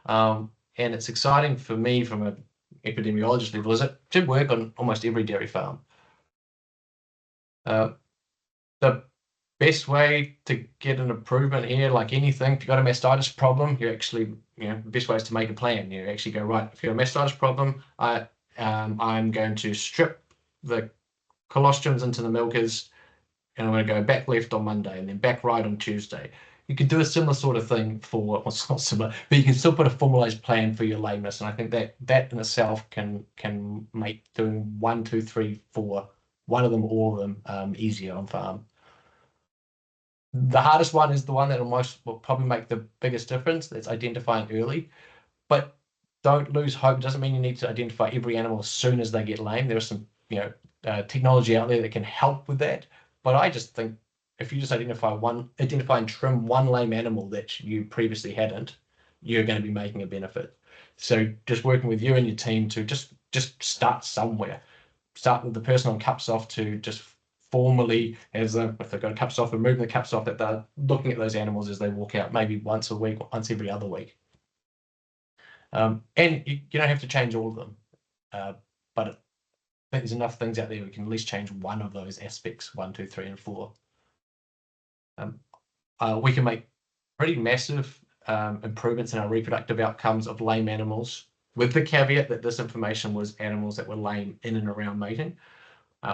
And it's exciting for me from an epidemiologist level, is it should work on almost every dairy farm. The best way to get an improvement here, like anything, if you've got a mastitis problem, you actually, the best way is to make a plan. You actually go, right, if you've got a mastitis problem, I'm going to strip the colostrums into the milkers, and I'm going to go back left on Monday and then back right on Tuesday. You could do a similar sort of thing for, well, it's not similar, but you can still put a formalized plan for your lameness. And I think that in itself can make doing 1, 2, 3, 4, one of them, all of them, easier on farm. The hardest one is the one that will probably make the biggest difference. That's identifying early, but don't lose hope. It doesn't mean you need to identify every animal as soon as they get lame. There are some, technology out there that can help with that. But I just think if you just identify and trim one lame animal that you previously hadn't, you're going to be making a benefit. So just working with you and your team to just start somewhere. Start with the person on cups off to just formally, if they've got cups off, removing the cups off, that they're looking at those animals as they walk out, maybe once a week or once every other week. And you don't have to change all of them, but I think there's enough things out there we can at least change one of those aspects, 1, 2, 3, and 4. We can make pretty massive improvements in our reproductive outcomes of lame animals, with the caveat that this information was animals that were lame in and around mating,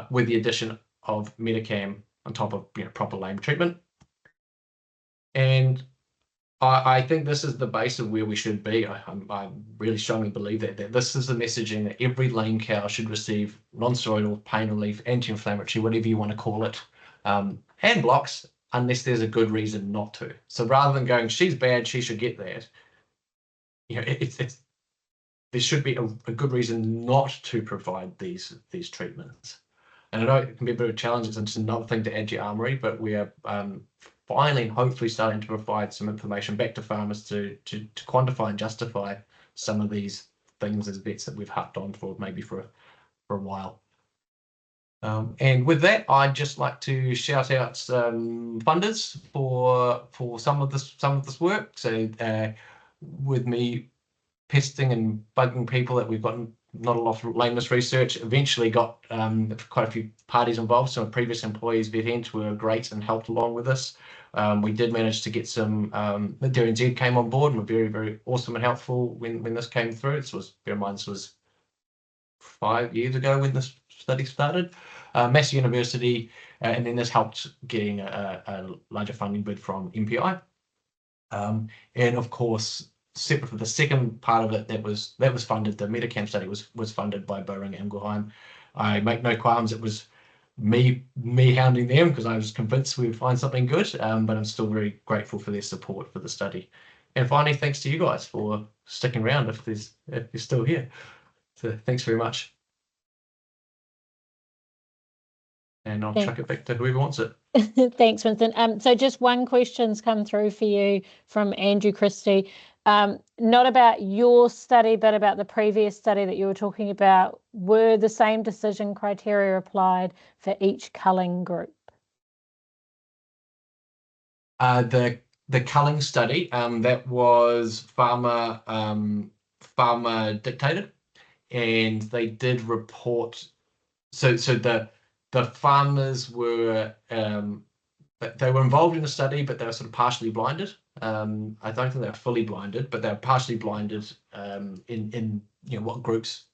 with the addition of Metacam on top of proper lame treatment. And I think this is the base of where we should be. I really strongly believe that this is the messaging that every lame cow should receive: non-steroidal, pain relief, anti-inflammatory, whatever you want to call it, hand blocks, unless there's a good reason not to. So rather than going, she's bad, she should get that, you know, there should be a good reason not to provide these treatments. And I know it can be a bit of a challenge. It's just another thing to add to your armory, but we are finally and hopefully starting to provide some information back to farmers to quantify and justify some of these things as vets that we've harped on for maybe for a while. And with that, I'd just like to shout out some funders for some of this work. So with me pesting and bugging people that we've got not a lot of lameness research, eventually got quite a few parties involved. Some previous employees, Vet Ent, were great and helped along with this. We did manage to get some, HFNZ came on board and were very, very awesome and helpful when this came through. This was, bear in mind, this was 5 years ago when this study started. Massey University, and then this helped getting a larger funding bid from MPI. And of course, separate for the second part of it, that was funded, the Metacam study was funded by Boehringer Ingelheim. I make no qualms, it was me hounding them because I was convinced we would find something good, but I'm still very grateful for their support for the study. And finally, thanks to you guys for sticking around if you're still here. So thanks very much. And I'll chuck it back to whoever wants it. Thanks, Winston. So just one question's come through for you from Andrew Christie. Not about your study, but about the previous study that you were talking about. Were the same decision criteria applied for each culling group? The culling study, that was farmer dictated, and they did report. So the farmers were they were involved in the study, but they were sort of partially blinded. I don't think they were fully blinded, but they were partially blinded in what groups.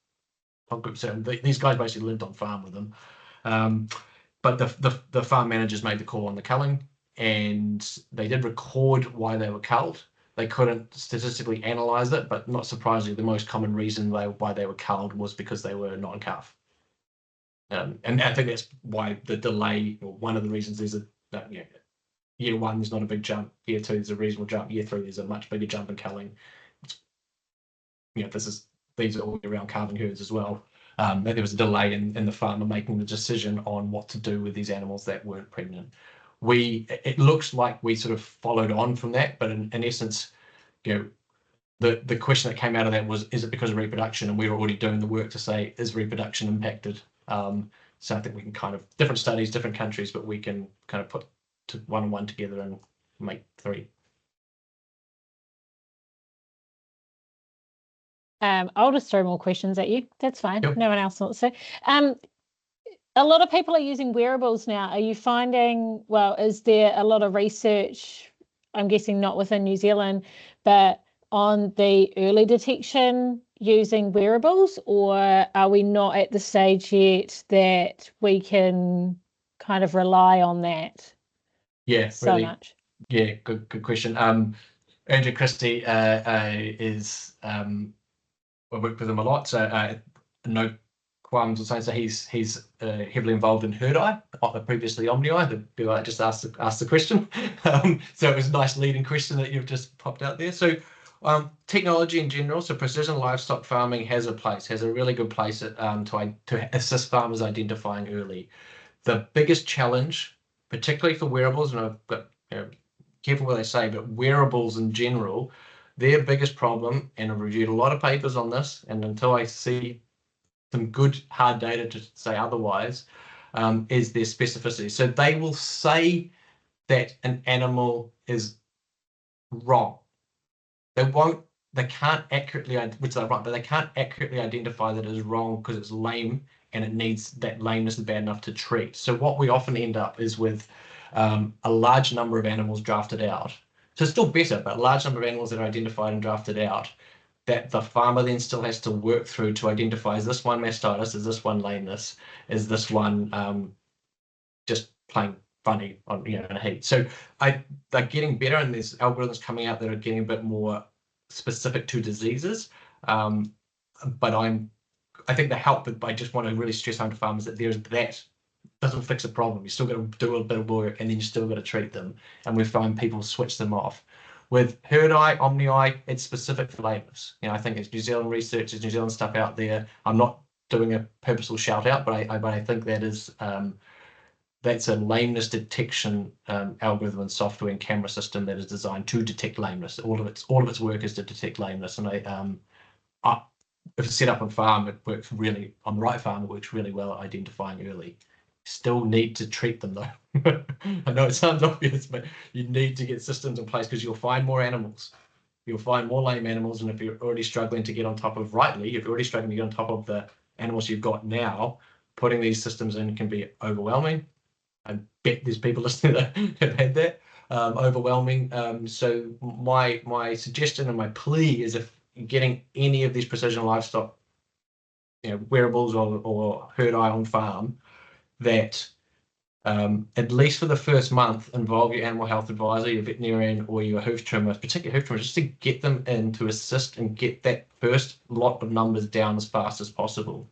These guys basically lived on farm with them, but the farm managers made the call on the culling, and they did record why they were culled. They couldn't statistically analyze it, but not surprisingly, the most common reason why they were culled was because they were non-calf. And I think that's why the delay, or one of the reasons, is that year 1 there's not a big jump, year 2 there's a reasonable jump, year 3 there's a much bigger jump in culling. These are all around calving herds as well. There was a delay in the farmer making the decision on what to do with these animals that weren't pregnant. It looks like we sort of followed on from that, but in essence, the question that came out of that was, is it because of reproduction? And we were already doing the work to say, is reproduction impacted? So I think we can kind of, different studies, different countries, but we can kind of put one and one together and make 3. I'll just throw more questions at you. That's fine. Yep. No one else wants to. A lot of people are using wearables now. Are you finding, well, is there a lot of research, I'm guessing not within New Zealand, but on the early detection using wearables, or are we not at the stage yet that we can kind of rely on that? Yeah, so really, much. Yeah, good question. Andrew Christie is I work with him a lot, so no qualms with saying so. He's heavily involved in herd eye, previously omni eye. The people I just asked the question, so it was a nice leading question that you've just popped out there. So technology in general, so precision livestock farming has a really good place to assist farmers identifying early. The biggest challenge, particularly for wearables, and I've got careful what they say, but wearables in general, their biggest problem, and I've reviewed a lot of papers on this, and until I see some good hard data to say otherwise, is their specificity. So they will say that an animal is wrong. They can't accurately, which they're right, but they can't accurately identify that it is wrong because it's lame and it needs, that lameness is bad enough to treat. So what we often end up is with a large number of animals drafted out. So it's still better, but a large number of animals that are identified and drafted out that the farmer then still has to work through to identify, is this one mastitis, is this one lameness, is this one just plain funny on in a heat. So they're getting better, and there's algorithms coming out that are getting a bit more specific to diseases. But I think the help, but I just want to really stress home to farmers that that doesn't fix a problem. You still got to do a bit of work, and then you still got to treat them. And we find people switch them off. With herd eye, omni eye, it's specific for lameness. I think it's New Zealand research, there's New Zealand stuff out there. I'm not doing a purposeful shout out, but I think that is that's a lameness detection algorithm and software and camera system that is designed to detect lameness. All of its work is to detect lameness, and if it's set up on farm, it works really on the right farm. It works really well at identifying early. Still need to treat them though. I know it sounds obvious, but you need to get systems in place because you'll find more animals. You'll find more lame animals, and if you're already struggling to get on top of if you're already struggling to get on top of the animals you've got now, putting these systems in can be overwhelming. I bet there's people listening that have had that. Overwhelming. So my suggestion and my plea is, if you're getting any of these precision livestock, wearables or herd eye on farm, that at least for the first month, involve your animal health advisor, your veterinarian, or your hoof trimmer, particularly hoof trimmer, just to get them in to assist and get that first lot of numbers down as fast as possible.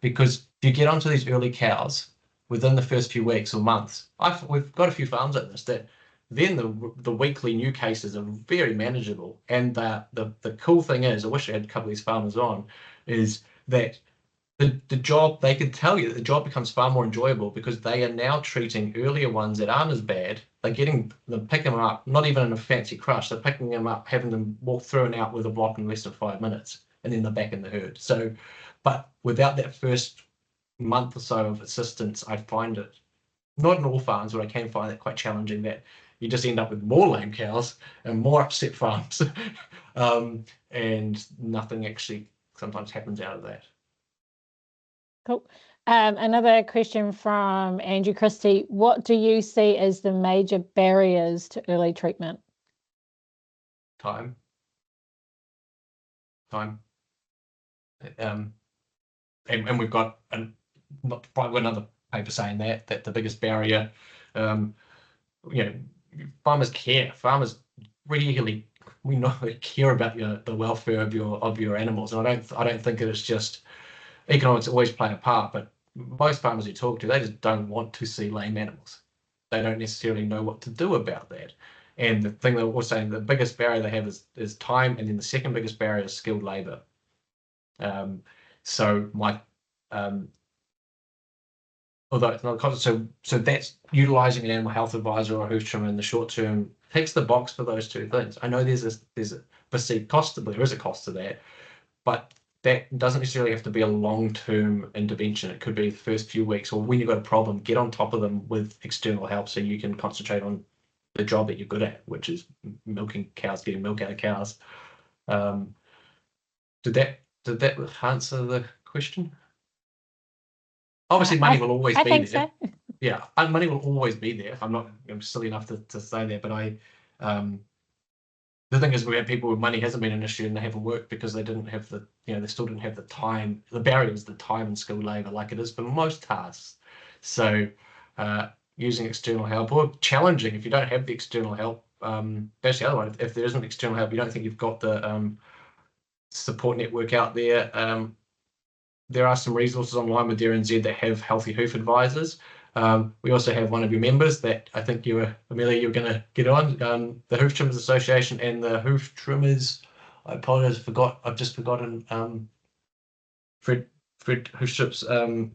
Because if you get onto these early cows within the first few weeks or months, we've got a few farms like this that then the weekly new cases are very manageable. And the cool thing is, I wish I had a couple of these farmers on, is that the job, they can tell you that the job becomes far more enjoyable because they are now treating earlier ones that aren't as bad. They're getting them, picking them up, not even in a fancy crush. They're picking them up, having them walk through and out with a block in less than 5 minutes, and then they're back in the herd. So, but without that first month or so of assistance, I find it, not in all farms, but I can find it quite challenging that you just end up with more lame cows and more upset farms, and nothing actually sometimes happens out of that. Cool. Another question from Andrew Christie. What do you see as the major barriers to early treatment? Time. And we've got another paper saying that the biggest barrier, farmers care. Farmers really, we know they care about the welfare of your animals, and I don't think that it's just economics always play a part, but most farmers you talk to, they just don't want to see lame animals. They don't necessarily know what to do about that. And the thing that we're saying, the biggest barrier they have is time, and then the second biggest barrier is skilled labor. So although it's not a cost, so that's utilizing an animal health advisor or a hoof trimmer in the short term ticks the box for those two things. I know there's a perceived cost, there is a cost to that, but that doesn't necessarily have to be a long-term intervention. It could be the first few weeks, or when you've got a problem, get on top of them with external help so you can concentrate on the job that you're good at, which is milking cows, getting milk out of cows. Did that answer the question? Obviously, money will always be there. So. Yeah, money will always be there. I'm silly enough to say that, but the thing is, we have people where money hasn't been an issue and they haven't worked because they didn't have they still didn't have the time. The barrier is the time and skilled labor, like it is for most tasks. So using external help, or challenging if you don't have the external help. That's the other one. If there isn't external help, you don't think you've got the support network out there. There are some resources online with HFNZ that have healthy hoof advisors. We also have one of your members that I think Amelia, you're going to get on, the Hoof Trimmers Association and the Hoof Trimmers. I apologize, I've just forgotten. Fred Hoofstrips.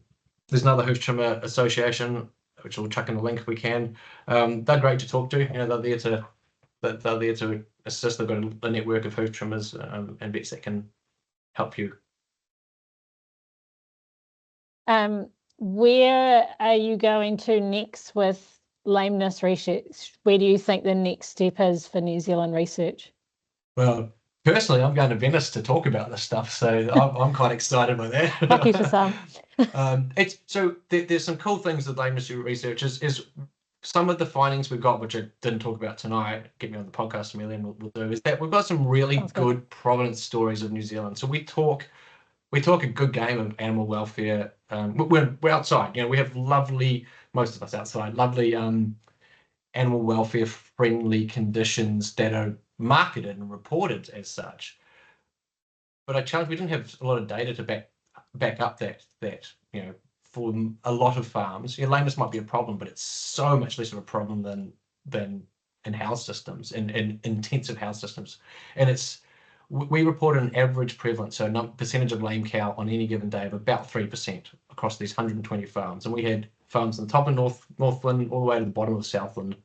There's another Hoof Trimmer Association, which we'll chuck in the link if we can. They're great to talk to. They're there to assist. They've got a network of hoof trimmers and vets that can help you. Where are you going to next with lameness research? Where do you think the next step is for New Zealand research? Well, personally, I'm going to Venice to talk about this stuff, so I'm quite excited by that. Lucky for some. There's some cool things with lameness research is some of the findings we've got, which I didn't talk about tonight, get me on the podcast, Amelia, and we'll do, is that we've got some really good provenance stories of New Zealand. So we talk a good game of animal welfare. We're outside, we have lovely most of us outside, lovely animal welfare friendly conditions that are marketed and reported as such. But I challenge, we didn't have a lot of data to back up that for a lot of farms, lameness might be a problem, but it's so much less of a problem than in house systems, in intensive house systems. And we reported an average prevalence, so percentage of lame cow on any given day of about 3% across these 120 farms. And we had farms on the top of Northland all the way to the bottom of Southland,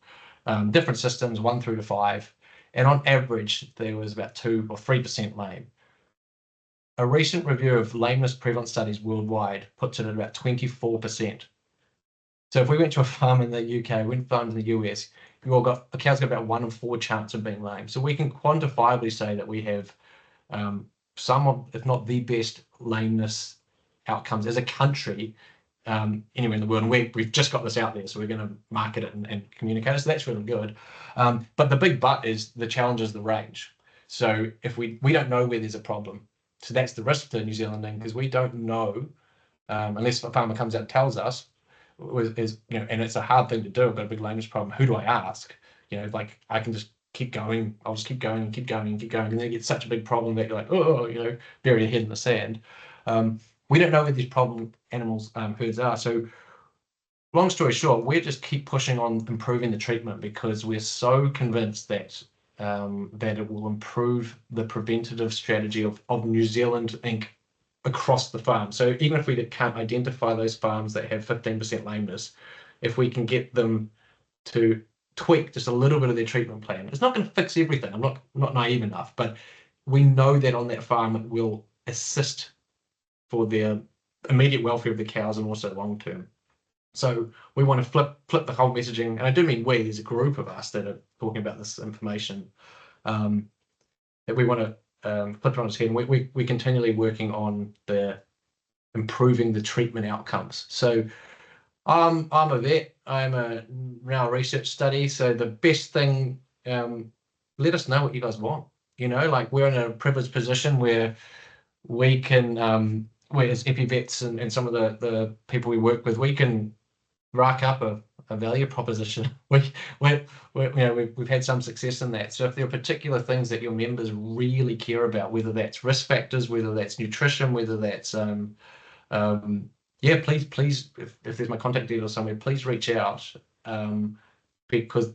different systems, 1 through to 5. And on average, there was about 2 or 3% lame. A recent review of lameness prevalence studies worldwide puts it at about 24%. So if we went to a farm in the UK, went to farms in the US, a cow's got about 1 in 4 chance of being lame. So we can quantifiably say that we have some of, if not the best, lameness outcomes as a country anywhere in the world. And we've just got this out there, so we're going to market it and communicate it. So that's really good. But the big but is the challenge is the range. So if we don't know where there's a problem. So that's the risk to New Zealanding, because we don't know, unless a farmer comes out and tells us, and it's a hard thing to do. I've got a big lameness problem. Who do I ask? Like I can just keep going. I'll just keep going and keep going and keep going, and then it gets such a big problem that you're like, bury your head in the sand. We don't know where these problem animals herds are. So long story short, we just keep pushing on improving the treatment because we're so convinced that it will improve the preventative strategy of New Zealand Inc. across the farm. So even if we can't identify those farms that have 15% lameness, if we can get them to tweak just a little bit of their treatment plan, it's not going to fix everything. I'm not naive enough, but we know that on that farm it will assist for their immediate welfare of the cows and also long term. So we want to flip the whole messaging, and I do mean we. There's a group of us that are talking about this information that we want to flip it on its head. And we're continually working on improving the treatment outcomes. So I'm a vet. I'm now a research study. So the best thing, let us know what you guys want. Like we're in a privileged position where we can, as epi vets and some of the people we work with, we can rack up a value proposition. We've had some success in that. So if there are particular things that your members really care about, whether that's risk factors, whether that's nutrition, whether that's please, if there's my contact details somewhere, please reach out, because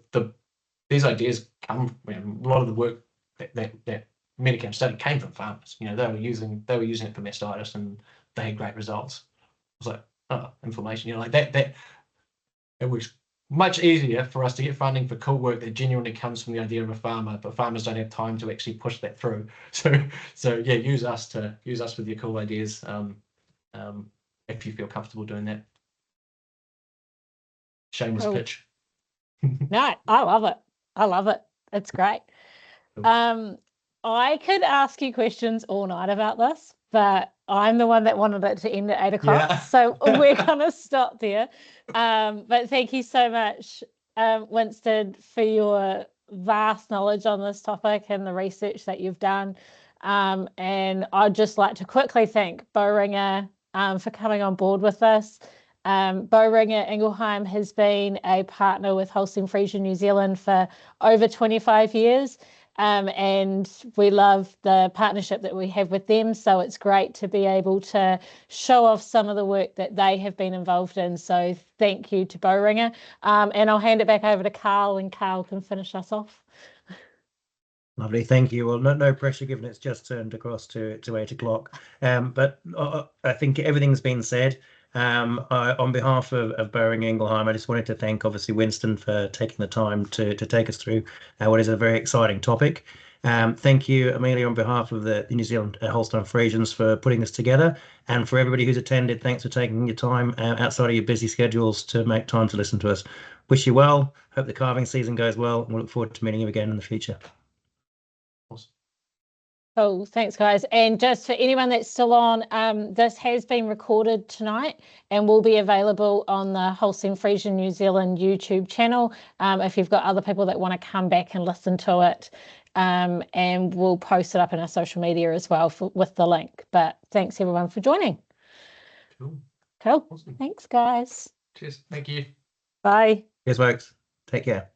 these ideas come. A lot of the work that Medicam study came from farmers. They were using it for mastitis, and they had great results. It was like, inflammation. Like that. It was much easier for us to get funding for cool work that genuinely comes from the idea of a farmer, but farmers don't have time to actually push that through. So yeah, use us with your cool ideas. If you feel comfortable doing that. Shameless pitch. No, I love it. It's great. Cool. I could ask you questions all night about this, but I'm the one that wanted it to end at 8 o'clock. Yeah. So we're going to stop there. But thank you so much, Winston, for your vast knowledge on this topic and the research that you've done. And I'd just like to quickly thank Boehringer for coming on board with us. Boehringer Ingelheim has been a partner with Holstein Friesian New Zealand for over 25 years. And we love the partnership that we have with them. So it's great to be able to show off some of the work that they have been involved in. So thank you to Boehringer. And I'll hand it back over to Carl, and Carl can finish us off. Lovely, thank you. Well, no pressure given it's just turned across to 8 o'clock. But I think everything's been said. On behalf of Boehringer Ingelheim, I just wanted to thank, obviously, Winston for taking the time to take us through what is a very exciting topic. Thank you, Amelia, on behalf of the New Zealand Holstein Friesians for putting this together. And for everybody who's attended, thanks for taking your time outside of your busy schedules to make time to listen to us. Wish you well. Hope the calving season goes well. And we'll look forward to meeting you again in the future. Awesome. Cool, thanks guys. And just for anyone that's still on, this has been recorded tonight and will be available on the Holstein Friesian New Zealand YouTube channel if you've got other people that want to come back and listen to it, and we'll post it up in our social media as well with the link. But thanks everyone for joining. Cool. Awesome. Thanks guys. Cheers. Thank you. Bye. Cheers, folks. Take care.